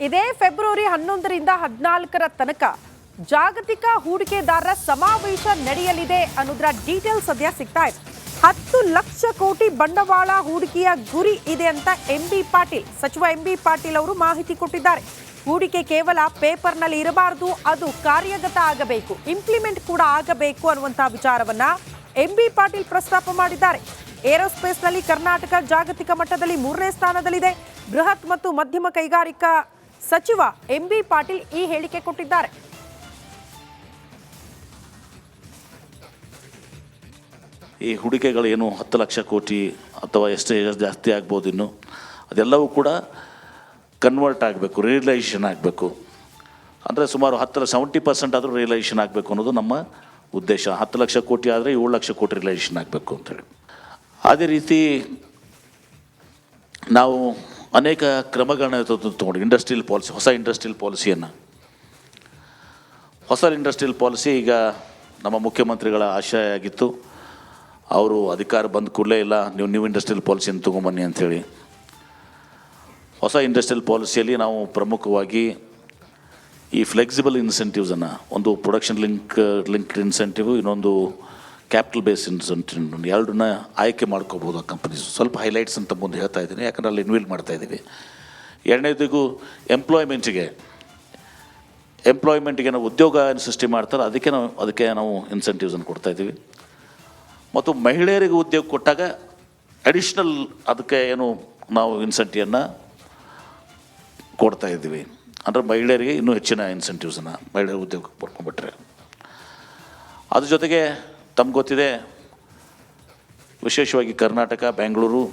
ಇದೇ ಫೆಬ್ರವರಿ 11ರಿಂದ 14ರ ತನಕ ಜಾಗತಿಕ ಹೂಡಿಕೆದಾರರ ಸಮಾವೇಶ ನಡೆಯಲಿದೆ ಅನ್ನೋದರ ಡೀಟೇಲ್ಸ್ ಸದ್ಯ ಸಿಗ್ತಾ ಇದೆ. 10 ಲಕ್ಷ ಕೋಟಿ ಬಂಡವಾಳ ಹೂಡಿಕೆಯ ಗುರಿ ಇದೆ ಅಂತ ಸಚಿವ ಎಂ.ಬಿ. ಪಾಟೀಲ್ ಅವರು ಮಾಹಿತಿ ಕೊಟ್ಟಿದ್ದಾರೆ. ಹೂಡಿಕೆ ಕೇವಲ ಪೇಪರ್ನಲ್ಲಿ ಇರಬಾರದು, ಅದು ಕಾರ್ಯಗತ ಆಗಬೇಕು, ಇಂಪ್ಲಿಮೆಂಟ್ ಕೂಡ ಆಗಬೇಕು ಅನ್ನುವಂತಹ ವಿಚಾರವನ್ನ ಎಂ.ಬಿ. ಪಾಟೀಲ್ ಪ್ರಸ್ತಾಪ ಮಾಡಿದ್ದಾರೆ. ಏರೋಸ್ಪೇಸ್ನಲ್ಲಿ ಕರ್ನಾಟಕ ಜಾಗತಿಕ ಮಟ್ಟದಲ್ಲಿ 3ನೇ ಸ್ಥಾನದಲ್ಲಿದೆ. ಬೃಹತ್ ಮತ್ತು ಮಧ್ಯಮ ಕೈಗಾರಿಕಾ ಸಚಿವ ಎಂ.ಬಿ. ಪಾಟೀಲ್ ಈ ಹೇಳಿಕೆ ಕೊಟ್ಟಿದ್ದಾರೆ. ಈ ಹೂಡಿಕೆಗಳು ಏನು 10 ಲಕ್ಷ ಕೋಟಿ ಅಥವಾ ಎಷ್ಟೇ ಜಾಸ್ತಿ ಆಗ್ಬೋದು, ಇನ್ನು ಅದೆಲ್ಲವೂ ಕೂಡ ಕನ್ವರ್ಟ್ ಆಗಬೇಕು, ರಿಯಲೈಸೇಷನ್ ಆಗಬೇಕು. ಅಂದರೆ ಸುಮಾರು 70% ಆದರೂ ರಿಯಲೈಸೇಷನ್ ಆಗಬೇಕು ಅನ್ನೋದು ನಮ್ಮ ಉದ್ದೇಶ. 10 ಲಕ್ಷ ಕೋಟಿ ಆದರೆ 7 ಲಕ್ಷ ಕೋಟಿ ರಿಯಲೈಸೇಷನ್ ಆಗಬೇಕು ಅಂತೇಳಿ. ಅದೇ ರೀತಿ ನಾವು ಅನೇಕ ಕ್ರಮಗಳನ್ನ ತಗೊಂಡು ಇಂಡಸ್ಟ್ರಿಯಲ್ ಪಾಲಿಸಿ, ಹೊಸ ಇಂಡಸ್ಟ್ರಿಯಲ್ ಪಾಲಿಸಿ ಈಗ ನಮ್ಮ ಮುಖ್ಯಮಂತ್ರಿಗಳ ಆಶಯ ಆಗಿತ್ತು. ಅವರು ಅಧಿಕಾರ ಬಂದ ಕೂಡಲೇ ಇಲ್ಲ, ನೀವು ಇಂಡಸ್ಟ್ರಿಯಲ್ ಪಾಲಿಸಿಯನ್ನು ತೊಗೊಂಬನ್ನಿ ಅಂಥೇಳಿ. ಹೊಸ ಇಂಡಸ್ಟ್ರಿಯಲ್ ಪಾಲಿಸಿಯಲ್ಲಿ ನಾವು ಪ್ರಮುಖವಾಗಿ ಈ ಫ್ಲೆಕ್ಸಿಬಲ್ ಇನ್ಸೆಂಟಿವ್ಸನ್ನು, ಒಂದು ಪ್ರೊಡಕ್ಷನ್ ಲಿಂಕ್ಡ್ ಇನ್ಸೆಂಟಿವ್, ಇನ್ನೊಂದು ಕ್ಯಾಪಿಟಲ್ ಬೇಸ್ ಇನ್ಸೆಂಟಿವ್, ಎರಡನ್ನ ಆಯ್ಕೆ ಮಾಡ್ಕೋಬೋದು ಆ ಕಂಪನೀಸ್. ಸ್ವಲ್ಪ ಹೈಲೈಟ್ಸ್ ಅಂತ ಮುಂದೆ ಹೇಳ್ತಾ ಇದ್ದೀನಿ, ಯಾಕಂದರೆ ಅಲ್ಲಿ ಇನ್ವೆಸ್ಟ್ ಮಾಡ್ತಾ ಇದ್ದೀವಿ. ಎರಡನೇದಿಗೂ ಎಂಪ್ಲಾಯ್ಮೆಂಟಿಗೆ ನಾವು ಉದ್ಯೋಗ ಸೃಷ್ಟಿ ಮಾಡ್ತಾರೆ, ಅದಕ್ಕೆ ನಾವು ಇನ್ಸೆಂಟಿವ್ಸನ್ನು ಕೊಡ್ತಾಯಿದ್ದೀವಿ. ಮತ್ತು ಮಹಿಳೆಯರಿಗೆ ಉದ್ಯೋಗ ಕೊಟ್ಟಾಗ ಅಡಿಷ್ನಲ್ ಅದಕ್ಕೆ ನಾವು ಇನ್ಸೆಂಟಿವನ್ನು ಕೊಡ್ತಾ ಇದ್ದೀವಿ. ಅಂದರೆ ಮಹಿಳೆಯರಿಗೆ ಇನ್ನೂ ಹೆಚ್ಚಿನ ಇನ್ಸೆಂಟಿವ್ಸನ್ನು ಮಹಿಳೆಯರ ಉದ್ಯೋಗಕ್ಕೆ ಪಡ್ಕೊಂಡ್ಬಿಟ್ರೆ. ಅದ್ರ ಜೊತೆಗೆ ತಮ್ಗೆ ಗೊತ್ತಿದೆ, ವಿಶೇಷವಾಗಿ Karnataka, Bengaluru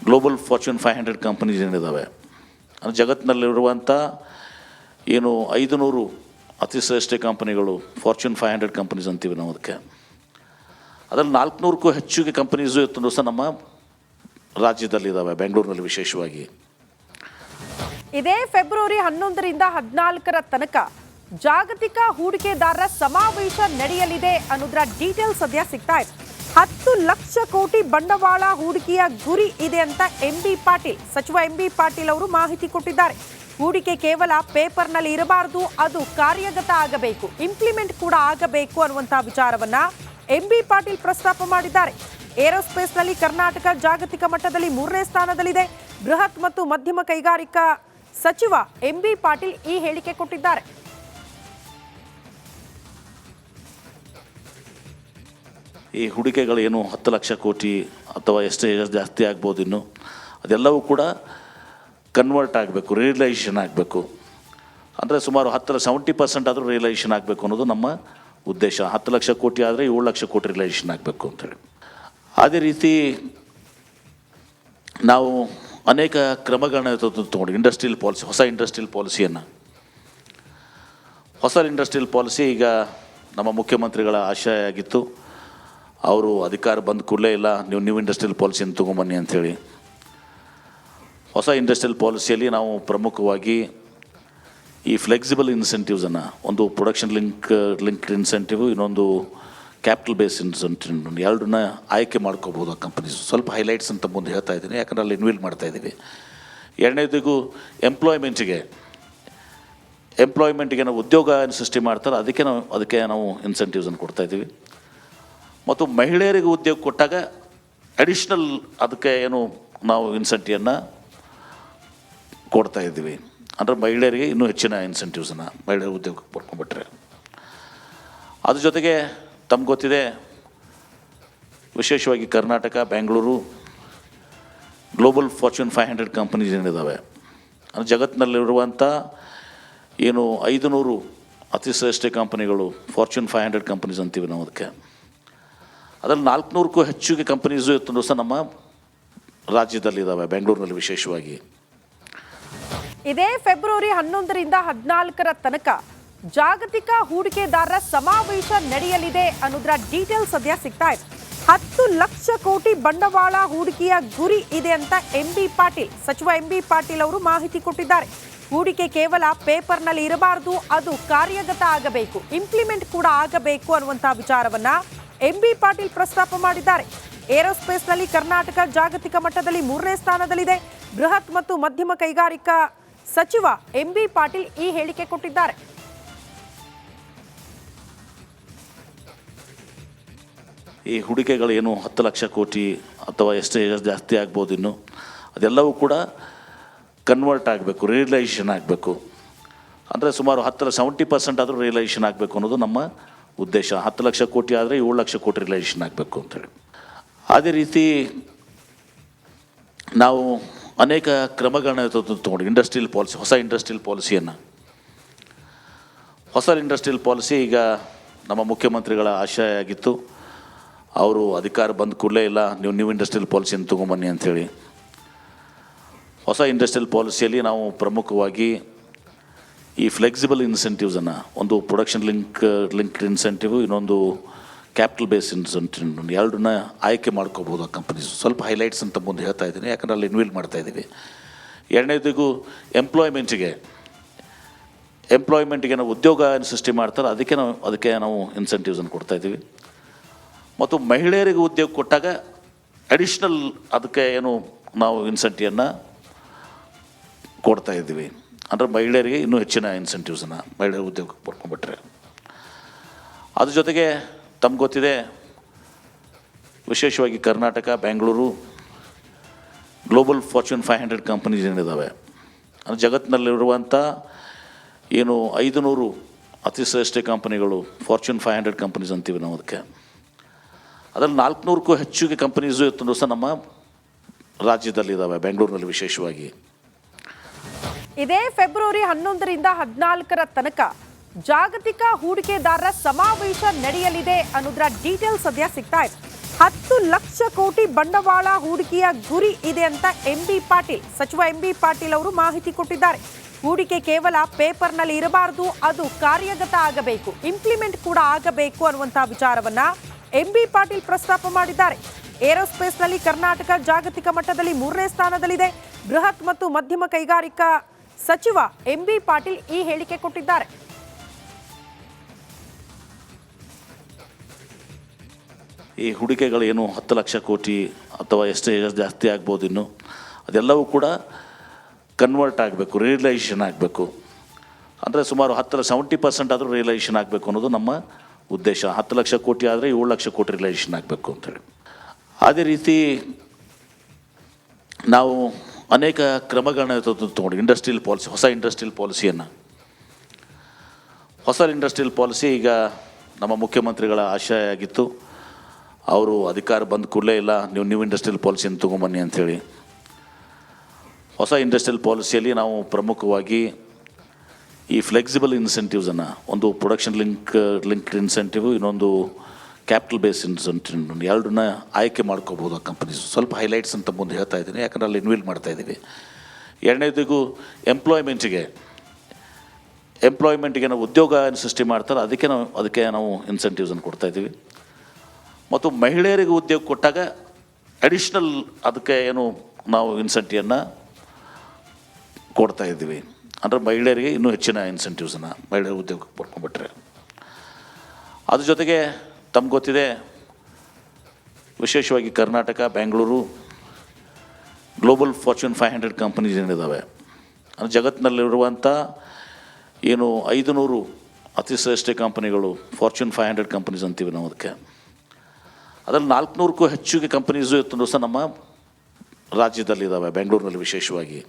global fortune 500 companies ಏನಿದ್ದಾವೆ, ಅಂದರೆ ಜಗತ್ತಿನಲ್ಲಿರುವಂಥ 500 ಅತಿ ಶ್ರೇಷ್ಠ ಕಂಪನಿಗಳು, ಫಾರ್ಚೂನ್ 500 ಕಂಪನೀಸ್ ಅಂತೀವಿ ನಾವು ಅದಕ್ಕೆ. ಅದರಲ್ಲಿ 400ಕ್ಕೂ ಹೆಚ್ಚಿಗೆ ಕಂಪನೀಸು ಇವತ್ತು ಸಹ ನಮ್ಮ ರಾಜ್ಯದಲ್ಲಿದ್ದಾವೆ, ಬೆಂಗಳೂರಿನಲ್ಲಿ ವಿಶೇಷವಾಗಿ. ಇದೇ ಫೆಬ್ರವರಿ 11ರಿಂದ 14ರ ತನಕ ಜಾಗತಿಕ ಹೂಡಿಕೆದಾರರ ಸಮಾವೇಶ ನಡೆಯಲಿದೆ ಅನ್ನೋದರ ಡೀಟೇಲ್ಸ್ ಸದ್ಯ ಸಿಗ್ತಾ ಇದೆ. 10 ಲಕ್ಷ ಕೋಟಿ ಬಂಡವಾಳ ಹೂಡಿಕೆಯ ಗುರಿ ಇದೆ ಅಂತ ಸಚಿವ ಎಂ.ಬಿ. ಪಾಟೀಲ್ ಅವರು ಮಾಹಿತಿ ಕೊಟ್ಟಿದ್ದಾರೆ. ಹೂಡಿಕೆ ಕೇವಲ ಪೇಪರ್ನಲ್ಲಿ ಇರಬಾರದು, ಅದು ಕಾರ್ಯಗತ ಆಗಬೇಕು, ಇಂಪ್ಲಿಮೆಂಟ್ ಕೂಡ ಆಗಬೇಕು ಅನ್ನುವಂತಹ ವಿಚಾರವನ್ನ ಎಂ.ಬಿ. ಪಾಟೀಲ್ ಪ್ರಸ್ತಾಪ ಮಾಡಿದ್ದಾರೆ. ಏರೋಸ್ಪೇಸ್ನಲ್ಲಿ ಕರ್ನಾಟಕ ಜಾಗತಿಕ ಮಟ್ಟದಲ್ಲಿ 3ನೇ ಸ್ಥಾನದಲ್ಲಿದೆ. ಬೃಹತ್ ಮತ್ತು ಮಧ್ಯಮ ಕೈಗಾರಿಕಾ ಸಚಿವ ಎಂ.ಬಿ. ಪಾಟೀಲ್ ಈ ಹೇಳಿಕೆ ಕೊಟ್ಟಿದ್ದಾರೆ. ಈ ಹೂಡಿಕೆಗಳು ಏನು 10 ಲಕ್ಷ ಕೋಟಿ ಅಥವಾ ಎಷ್ಟೇ ಜಾಸ್ತಿ ಆಗ್ಬೋದು, ಇನ್ನು ಅದೆಲ್ಲವೂ ಕೂಡ ಕನ್ವರ್ಟ್ ಆಗಬೇಕು, ರಿಯಲೈಸೇಷನ್ ಆಗಬೇಕು. ಅಂದರೆ ಸುಮಾರು 70% ಆದರೂ ರಿಯಲೈಸೇಷನ್ ಆಗಬೇಕು ಅನ್ನೋದು ನಮ್ಮ ಉದ್ದೇಶ. 10 ಲಕ್ಷ ಕೋಟಿ ಆದರೆ 7 ಲಕ್ಷ ಕೋಟಿ ರಿಯಲೈಸೇಷನ್ ಆಗಬೇಕು ಅಂತೇಳಿ. ಅದೇ ರೀತಿ ನಾವು ಅನೇಕ ಕ್ರಮಗಳನ್ನ ತಗೊಂಡು ಹೊಸ ಇಂಡಸ್ಟ್ರಿಯಲ್ ಪಾಲಿಸಿ ಈಗ ನಮ್ಮ ಮುಖ್ಯಮಂತ್ರಿಗಳ ಆಶಯ ಆಗಿತ್ತು. ಅವರು ಅಧಿಕಾರ ಬಂದ ಕೂಡಲೇ ಇಲ್ಲ, ನೀವು ಇಂಡಸ್ಟ್ರಿಯಲ್ ಪಾಲಿಸಿಯನ್ನು ತೊಗೊಂಬನ್ನಿ ಅಂಥೇಳಿ. ಹೊಸ ಇಂಡಸ್ಟ್ರಿಯಲ್ ಪಾಲಿಸಿಯಲ್ಲಿ ನಾವು ಪ್ರಮುಖವಾಗಿ ಈ ಫ್ಲೆಕ್ಸಿಬಲ್ ಇನ್ಸೆಂಟಿವ್ಸನ್ನು, ಒಂದು ಪ್ರೊಡಕ್ಷನ್ ಲಿಂಕ್ಡ್ ಇನ್ಸೆಂಟಿವ್, ಇನ್ನೊಂದು ಕ್ಯಾಪಿಟಲ್ ಬೇಸ್ ಇನ್ಸೆಂಟಿವ್, ಎರಡನ್ನ ಆಯ್ಕೆ ಮಾಡ್ಕೋಬೋದು ಆ ಕಂಪನೀಸ್. ಸ್ವಲ್ಪ ಹೈಲೈಟ್ಸ್ ಅಂತ ಮುಂದೆ ಹೇಳ್ತಾ ಇದ್ದೀನಿ, ಯಾಕಂದರೆ ಅಲ್ಲಿ ಇನ್ವೆಸ್ಟ್ ಮಾಡ್ತಾ ಇದ್ದೀವಿ. ಎರಡನೇದಿಗೂ ಎಂಪ್ಲಾಯ್ಮೆಂಟಿಗೆ ನಾವು ಉದ್ಯೋಗ ಸೃಷ್ಟಿ ಮಾಡ್ತಾರೆ, ಅದಕ್ಕೆ ನಾವು ಇನ್ಸೆಂಟಿವ್ಸನ್ನು ಕೊಡ್ತಾಯಿದ್ದೀವಿ. ಮತ್ತು ಮಹಿಳೆಯರಿಗೆ ಉದ್ಯೋಗ ಕೊಟ್ಟಾಗ ಅಡಿಷ್ನಲ್ ಅದಕ್ಕೆ ನಾವು ಇನ್ಸೆಂಟಿವನ್ನು ಕೊಡ್ತಾ ಇದ್ದೀವಿ. ಅಂದರೆ ಮಹಿಳೆಯರಿಗೆ ಇನ್ನೂ ಹೆಚ್ಚಿನ ಇನ್ಸೆಂಟಿವ್ಸನ್ನು ಮಹಿಳೆಯರ ಉದ್ಯೋಗಕ್ಕೆ ಪಡ್ಕೊಂಡ್ಬಿಟ್ರೆ. ಅದ್ರ ಜೊತೆಗೆ ತಮ್ಗೆ ಗೊತ್ತಿದೆ, ವಿಶೇಷವಾಗಿ Karnataka, Bengaluru global fortune 500 companies ಏನಿದ್ದಾವೆ, ಅಂದರೆ ಜಗತ್ತಿನಲ್ಲಿರುವಂಥ 500 ಅತಿ ಶ್ರೇಷ್ಠ ಕಂಪನಿಗಳು, ಫಾರ್ಚೂನ್ 500 ಕಂಪನೀಸ್ ಅಂತೀವಿ ನಾವು ಅದಕ್ಕೆ. ಅದರಲ್ಲಿ 400ಕ್ಕೂ ಹೆಚ್ಚಿಗೆ ಕಂಪನೀಸು ಇವತ್ತು ಸಹ ನಮ್ಮ ರಾಜ್ಯದಲ್ಲಿದ್ದಾವೆ, ಬೆಂಗಳೂರಿನಲ್ಲಿ ವಿಶೇಷವಾಗಿ. ಇದೇ ಫೆಬ್ರವರಿ 11ರಿಂದ 14ರ ತನಕ ಜಾಗತಿಕ ಹೂಡಿಕೆದಾರರ ಸಮಾವೇಶ ನಡೆಯಲಿದೆ ಅನ್ನೋದರ ಡೀಟೇಲ್ಸ್ ಸದ್ಯ ಸಿಗ್ತಾ ಇದೆ. 10 ಲಕ್ಷ ಕೋಟಿ ಬಂಡವಾಳ ಹೂಡಿಕೆಯ ಗುರಿ ಇದೆ ಅಂತ ಸಚಿವ ಎಂ.ಬಿ. ಪಾಟೀಲ್ ಅವರು ಮಾಹಿತಿ ಕೊಟ್ಟಿದ್ದಾರೆ. ಹೂಡಿಕೆ ಕೇವಲ ಪೇಪರ್ನಲ್ಲಿ ಇರಬಾರದು, ಅದು ಕಾರ್ಯಗತ ಆಗಬೇಕು, ಇಂಪ್ಲಿಮೆಂಟ್ ಕೂಡ ಆಗಬೇಕು ಅನ್ನುವಂತಹ ವಿಚಾರವನ್ನ ಎಂ.ಬಿ. ಪಾಟೀಲ್ ಪ್ರಸ್ತಾಪ ಮಾಡಿದ್ದಾರೆ. ಏರೋಸ್ಪೇಸ್ನಲ್ಲಿ ಕರ್ನಾಟಕ ಜಾಗತಿಕ ಮಟ್ಟದಲ್ಲಿ 3ನೇ ಸ್ಥಾನದಲ್ಲಿದೆ. ಬೃಹತ್ ಮತ್ತು ಮಧ್ಯಮ ಕೈಗಾರಿಕಾ ಸಚಿವ ಎಂಬಿ ಪಾಟೀಲ್ ಈ ಹೇಳಿಕೆ ಕೊಟ್ಟಿದ್ದಾರೆ. ಈ ಹೂಡಿಕೆಗಳೇನು 10 ಲಕ್ಷ ಕೋಟಿ ಅಥವಾ ಎಷ್ಟೇ ಜಾಸ್ತಿ ಆಗ್ಬೋದು, ಇನ್ನು ಅದೆಲ್ಲವೂ ಕೂಡ ಕನ್ವರ್ಟ್ ಆಗಬೇಕು, ರಿಯಲೈಸೇಷನ್ ಆಗಬೇಕು. ಅಂದರೆ ಸುಮಾರು 70% ಆದರೂ ರಿಯಲೈಸೇಷನ್ ಆಗಬೇಕು ಅನ್ನೋದು ನಮ್ಮ ಉದ್ದೇಶ. 10 ಲಕ್ಷ ಕೋಟಿ ಆದರೆ 7 ಲಕ್ಷ ಕೋಟಿ ರಿಯಲೈಸೇಷನ್ ಆಗಬೇಕು ಅಂತೇಳಿ. ಅದೇ ರೀತಿ ನಾವು ಅನೇಕ ಕ್ರಮಗಳನ್ನ ತಗೊಂಡು ಇಂಡಸ್ಟ್ರಿಯಲ್ ಪಾಲಿಸಿ, ಹೊಸ ಇಂಡಸ್ಟ್ರಿಯಲ್ ಪಾಲಿಸಿ ಈಗ ನಮ್ಮ ಮುಖ್ಯಮಂತ್ರಿಗಳ ಆಶಯ ಆಗಿತ್ತು. ಅವರು ಅಧಿಕಾರ ಬಂದ ಕೂಡಲೇ ಇಲ್ಲ ನೀವು ಇಂಡಸ್ಟ್ರಿಯಲ್ ಪಾಲಿಸಿಯನ್ನು ತೊಗೊಂಬನ್ನಿ ಅಂಥೇಳಿ. ಹೊಸ ಇಂಡಸ್ಟ್ರಿಯಲ್ ಪಾಲಿಸಿಯಲ್ಲಿ ನಾವು ಪ್ರಮುಖವಾಗಿ ಈ ಫ್ಲೆಕ್ಸಿಬಲ್ ಇನ್ಸೆಂಟಿವ್ಸನ್ನು, ಒಂದು ಪ್ರೊಡಕ್ಷನ್ ಲಿಂಕ್ಡ್ ಇನ್ಸೆಂಟಿವ್, ಇನ್ನೊಂದು ಕ್ಯಾಪಿಟಲ್ ಬೇಸ್ ಇನ್ಸೆಂಟಿವ್, ಎರಡನ್ನ ಆಯ್ಕೆ ಮಾಡ್ಕೋಬೋದು ಆ ಕಂಪನೀಸ್. ಸ್ವಲ್ಪ ಹೈಲೈಟ್ಸ್ ಅಂತ ಮುಂದೆ ಹೇಳ್ತಾ ಇದ್ದೀನಿ, ಯಾಕಂದ್ರೆ ಅಲ್ಲಿ ಇನ್ವೆಲ್ ಮಾಡ್ತಾ ಇದ್ದೀವಿ. ಎರಡನೇದಿಗೂ ಎಂಪ್ಲಾಯ್ಮೆಂಟಿಗೆ ನಾವು ಉದ್ಯೋಗ ಸೃಷ್ಟಿ ಮಾಡ್ತಾರೆ, ಅದಕ್ಕೆ ನಾವು ಇನ್ಸೆಂಟಿವ್ಸನ್ನು ಕೊಡ್ತಾಯಿದ್ದೀವಿ. ಮತ್ತು ಮಹಿಳೆಯರಿಗೆ ಉದ್ಯೋಗ ಕೊಟ್ಟಾಗ ಅಡಿಷ್ನಲ್ ಅದಕ್ಕೆ ನಾವು ಇನ್ಸೆಂಟಿವನ್ನು ಕೊಡ್ತಾಯಿದ್ದೀವಿ. ಅಂದರೆ ಮಹಿಳೆಯರಿಗೆ ಇನ್ನೂ ಹೆಚ್ಚಿನ ಇನ್ಸೆಂಟಿವ್ಸನ್ನು ಮಹಿಳೆಯರ ಉದ್ಯೋಗಕ್ಕೆ ಪಡ್ಕೊಂಡ್ಬಿಟ್ರೆ. ಅದ್ರ ಜೊತೆಗೆ ತಮ್ಗೆ ಗೊತ್ತಿದೆ, ವಿಶೇಷವಾಗಿ Karnataka, Bengaluru global fortune 500 companies ಏನಿದ್ದಾವೆ, ಅಂದರೆ ಜಗತ್ತಿನಲ್ಲಿರುವಂಥ 500 ಅತಿ ಶ್ರೇಷ್ಠ ಕಂಪನಿಗಳು, ಫಾರ್ಚೂನ್ 500 ಕಂಪನೀಸ್ ಅಂತೀವಿ ನಾವು ಅದಕ್ಕೆ. ಅದರಲ್ಲಿ 400ಕ್ಕೂ ಹೆಚ್ಚಿಗೆ ಕಂಪನೀಸು ಇವತ್ತು ಸಹ ನಮ್ಮ ರಾಜ್ಯದಲ್ಲಿದ್ದಾವೆ, ಬೆಂಗಳೂರಿನಲ್ಲಿ ವಿಶೇಷವಾಗಿ. ಇದೇ ಫೆಬ್ರವರಿ 11ರಿಂದ 14 ತನಕ ಜಾಗತಿಕ ಹೂಡಿಕೆದಾರರ ಸಮಾವೇಶ ನಡೆಯಲಿದೆ ಅನ್ನೋದರ ಡೀಟೇಲ್ಸ್ ಸದ್ಯ ಸಿಗ್ತಾ ಇದೆ. 10 ಲಕ್ಷ ಕೋಟಿ ಬಂಡವಾಳ ಹೂಡಿಕೆಯ ಗುರಿ ಇದೆ ಅಂತ ಸಚಿವ ಎಂಬಿ ಪಾಟೀಲ್ ಅವರು ಮಾಹಿತಿ ಕೊಟ್ಟಿದ್ದಾರೆ. ಹೂಡಿಕೆ ಕೇವಲ ಪೇಪರ್ನಲ್ಲಿ ಇರಬಾರದು, ಅದು ಕಾರ್ಯಗತ ಆಗಬೇಕು, ಇಂಪ್ಲಿಮೆಂಟ್ ಕೂಡ ಆಗಬೇಕು ಅನ್ನುವಂತಹ ವಿಚಾರವನ್ನ ಎಂಬಿ ಪಾಟೀಲ್ ಪ್ರಸ್ತಾಪ ಮಾಡಿದ್ದಾರೆ. ಏರೋಸ್ಪೇಸ್ನಲ್ಲಿ ಕರ್ನಾಟಕ ಜಾಗತಿಕ ಮಟ್ಟದಲ್ಲಿ 3ನೇ ಸ್ಥಾನದಲ್ಲಿದೆ. ಬೃಹತ್ ಮತ್ತು ಮಧ್ಯಮ ಕೈಗಾರಿಕಾ ಸಚಿವ ಎಂಬಿ ಪಾಟೀಲ್ ಈ ಹೇಳಿಕೆ ಕೊಟ್ಟಿದ್ದಾರೆ. ಈ ಹೂಡಿಕೆಗಳೇನು 10 ಲಕ್ಷ ಕೋಟಿ ಅಥವಾ ಎಷ್ಟೇ ಜಾಸ್ತಿ ಆಗ್ಬೋದು, ಇನ್ನು ಅದೆಲ್ಲವೂ ಕೂಡ ಕನ್ವರ್ಟ್ ಆಗಬೇಕು, ರಿಯಲೈಸೇಷನ್ ಆಗಬೇಕು. ಅಂದರೆ ಸುಮಾರು 70% ಆದರೂ ರಿಯಲೈಸೇಷನ್ ಆಗಬೇಕು ಅನ್ನೋದು ನಮ್ಮ ಉದ್ದೇಶ. 10 ಲಕ್ಷ ಕೋಟಿ ಆದರೆ 7 ಲಕ್ಷ ಕೋಟಿ ರಿಯಲೈಸೇಷನ್ ಆಗಬೇಕು ಅಂತೇಳಿ. ಅದೇ ರೀತಿ ನಾವು ಅನೇಕ ಕ್ರಮಗಳನ್ನ ತಗೊಂಡು ಇಂಡಸ್ಟ್ರಿಯಲ್ ಪಾಲಿಸಿ, ಹೊಸ ಇಂಡಸ್ಟ್ರಿಯಲ್ ಪಾಲಿಸಿ ಈಗ ನಮ್ಮ ಮುಖ್ಯಮಂತ್ರಿಗಳ ಆಶಯ ಆಗಿತ್ತು. ಅವರು ಅಧಿಕಾರ ಬಂದ ಕೂಡಲೇ ಇಲ್ಲ ನೀವು ಇಂಡಸ್ಟ್ರಿಯಲ್ ಪಾಲಿಸಿಯನ್ನು ತೊಗೊಂಬನ್ನಿ ಅಂಥೇಳಿ. ಹೊಸ ಇಂಡಸ್ಟ್ರಿಯಲ್ ಪಾಲಿಸಿಯಲ್ಲಿ ನಾವು ಪ್ರಮುಖವಾಗಿ ಈ ಫ್ಲೆಕ್ಸಿಬಲ್ ಇನ್ಸೆಂಟಿವ್ಸನ್ನು, ಒಂದು ಪ್ರೊಡಕ್ಷನ್ ಲಿಂಕ್ಡ್ ಇನ್ಸೆಂಟಿವ್, ಇನ್ನೊಂದು ಕ್ಯಾಪಿಟಲ್ ಬೇಸ್ ಇನ್ಸೆಂಟಿವ್, ಎರಡನ್ನ ಆಯ್ಕೆ ಮಾಡ್ಕೋಬೋದು ಆ ಕಂಪನೀಸ್. ಸ್ವಲ್ಪ ಹೈಲೈಟ್ಸ್ ಅಂತ ಮುಂದೆ ಹೇಳ್ತಾ ಇದ್ದೀನಿ, ಯಾಕಂದ್ರೆ ಅಲ್ಲಿ ಇನ್ವೆಲ್ ಮಾಡ್ತಾ ಇದ್ದೀವಿ. ಎರಡನೇದಿಗೂ ಎಂಪ್ಲಾಯ್ಮೆಂಟಿಗೆ ನಾವು ಉದ್ಯೋಗ ಸೃಷ್ಟಿ ಮಾಡ್ತಾರೆ, ಅದಕ್ಕೆ ನಾವು ಇನ್ಸೆಂಟಿವ್ಸನ್ನು ಕೊಡ್ತಾಯಿದ್ದೀವಿ. ಮತ್ತು ಮಹಿಳೆಯರಿಗೆ ಉದ್ಯೋಗ ಕೊಟ್ಟಾಗ ಅಡಿಷ್ನಲ್ ಅದಕ್ಕೆ ನಾವು ಇನ್ಸೆಂಟಿವನ್ನು ಕೊಡ್ತಾಯಿದ್ದೀವಿ. ಅಂದರೆ ಮಹಿಳೆಯರಿಗೆ ಇನ್ನೂ ಹೆಚ್ಚಿನ ಇನ್ಸೆಂಟಿವ್ಸನ್ನು ಮಹಿಳೆಯರ ಉದ್ಯೋಗಕ್ಕೆ ಪಡ್ಕೊಂಡ್ಬಿಟ್ರೆ. ಅದ್ರ ಜೊತೆಗೆ ತಮ್ಗೆ ಗೊತ್ತಿದೆ, ವಿಶೇಷವಾಗಿ Karnataka, Bengaluru global fortune 500 companies ಏನಿದ್ದಾವೆ, ಅಂದರೆ ಜಗತ್ತಿನಲ್ಲಿರುವಂಥ 500 ಅತಿ ಶ್ರೇಷ್ಠ ಕಂಪನಿಗಳು, ಫಾರ್ಚೂನ್ 500 ಕಂಪನೀಸ್ ಅಂತೀವಿ ನಾವು ಅದಕ್ಕೆ. ಅದರಲ್ಲಿ 400ಕ್ಕೂ ಹೆಚ್ಚಿಗೆ ಕಂಪನೀಸು ಇವತ್ತು ಸಹ ನಮ್ಮ ರಾಜ್ಯದಲ್ಲಿದ್ದಾವೆ, ಬೆಂಗಳೂರಿನಲ್ಲಿ ವಿಶೇಷವಾಗಿ.